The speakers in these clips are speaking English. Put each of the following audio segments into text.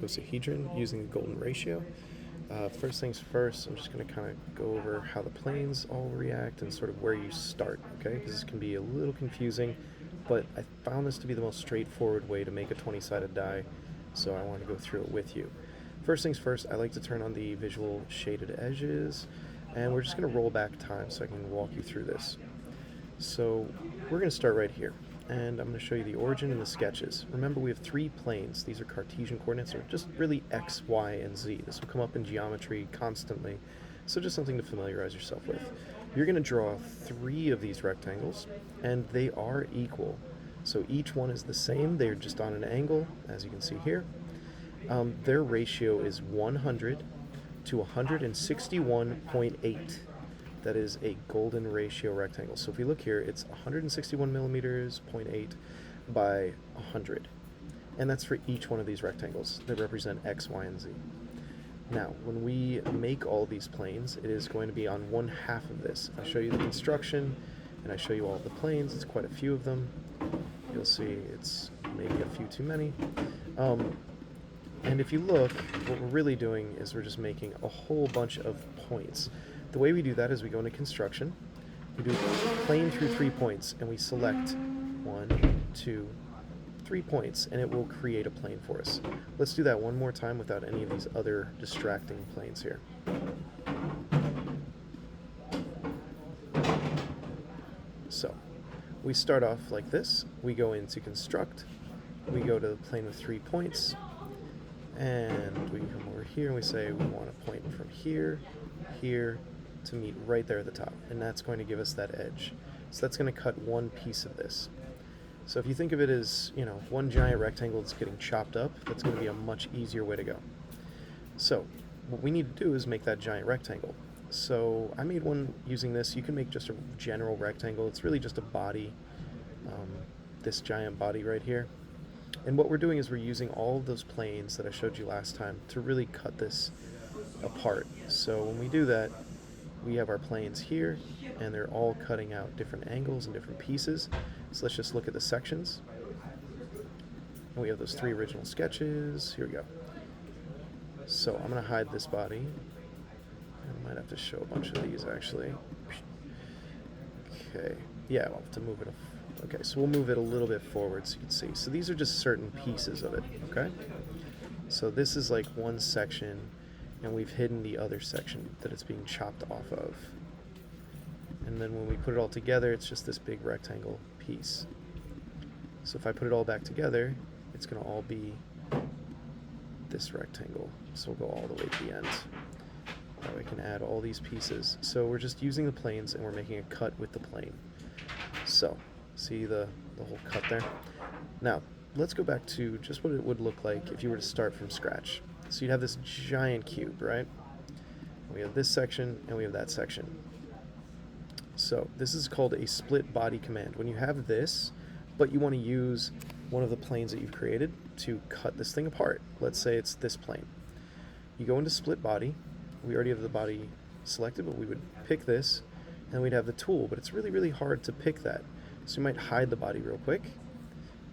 icosahedron using the golden ratio. First things first, I'm just going to kind of go over how the planes all react and sort of where you start, okay? Because this can be a little confusing, but I found this to be the most straightforward way to make a 20-sided die, so I want to go through it with you. First things first, I like to turn on the visual shaded edges, and we're just going to roll back time so I can walk you through this. So we're going to start right here, and I'm going to show you the origin and the sketches. Remember, we have 3 planes. These are Cartesian coordinates, or just really x, y, and z. This will come up in geometry constantly, so just something to familiarize yourself with. You're going to draw 3 of these rectangles, and they are equal. So each one is the same. They're just on an angle, as you can see here. Their ratio is 100 to 161.8. That is a golden ratio rectangle. So if we look here, it's 161 millimeters, 0.8 by 100. And that's for each one of these rectangles that represent x, y, and z. Now, when we make all these planes, it is going to be on 1/2 of this. I show you the construction, and I show you all of the planes. It's quite a few of them. You'll see it's maybe a few too many. And if you look, what we're really doing is we're just making a whole bunch of points. The way we do that is we go into construction, we do plane through 3 points, and we select 1, 2, 3 points, and it will create a plane for us. Let's do that one more time without any of these other distracting planes here. So, we start off like this. We go into construct, we go to the plane with 3 points, and we come over here and we say we want a point from here, here, to meet right there at the top, and that's going to give us that edge. So that's going to cut one piece of this. So if you think of it as, one giant rectangle that's getting chopped up, that's going to be a much easier way to go. So what we need to do is make that giant rectangle. So I made one using this. You can make just a general rectangle. It's really just a body, this giant body right here. And what we're doing is we're using all of those planes that I showed you last time to really cut this apart. So when we do that, we have our planes here, and they're all cutting out different angles and different pieces. So let's just look at the sections. And we have those 3 original sketches. Here we go. So I'm going to hide this body. I might have to show a bunch of these, actually. Okay. Yeah, I'll have to move it. Okay, so we'll move it a little bit forward so you can see. So these are just certain pieces of it, okay? So this is like one section, and we've hidden the other section that it's being chopped off of. And then when we put it all together, it's just this big rectangle piece. So if I put it all back together, it's going to all be this rectangle. So we'll go all the way to the end. Now we can add all these pieces. So we're just using the planes, and we're making a cut with the plane. So, see the whole cut there? Now, let's go back to just what it would look like if you were to start from scratch. So you'd have this giant cube, right? We have this section, and we have that section. So this is called a split body command. When you have this, but you want to use one of the planes that you've created to cut this thing apart. Let's say it's this plane. You go into split body. We already have the body selected, but we would pick this, and we'd have the tool, but it's really, really hard to pick that. So we might hide the body real quick,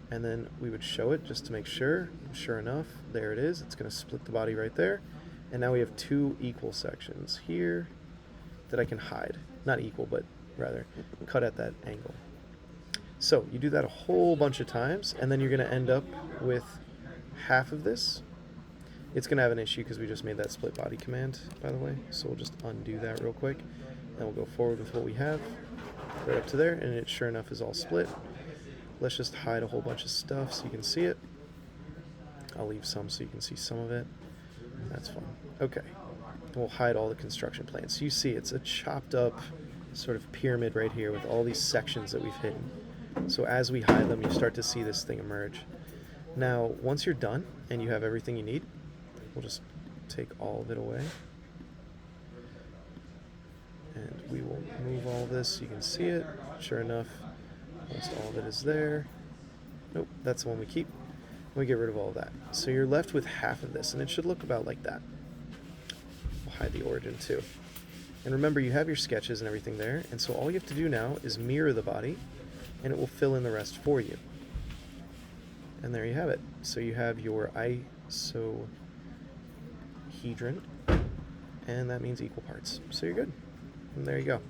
and then we would show it just to make sure. Sure enough, there it is. It's going to split the body right there. And now we have 2 equal sections here that I can hide. Not equal, but rather cut at that angle. So you do that a whole bunch of times, and then you're going to end up with half of this. It's going to have an issue because we just made that split body command, by the way. So we'll just undo that real quick, and we'll go forward with what we have right up to there, and it sure enough is all split. Let's just hide a whole bunch of stuff so you can see it. I'll leave some so you can see some of it. That's fine. Okay. And we'll hide all the construction planes. So you see it's a chopped up sort of pyramid right here with all these sections that we've hidden. So as we hide them, you start to see this thing emerge. Now, once you're done and you have everything you need, we'll just take all of it away. And we will move all of this so you can see it. Sure enough, almost all of it is there. Nope, that's the one we keep. We get rid of all of that. So you're left with half of this, and it should look about like that. We'll hide the origin too. And remember, you have your sketches and everything there, and so all you have to do now is mirror the body, and it will fill in the rest for you. And there you have it. So you have your icosahedron, and that means equal parts. So you're good. And there you go.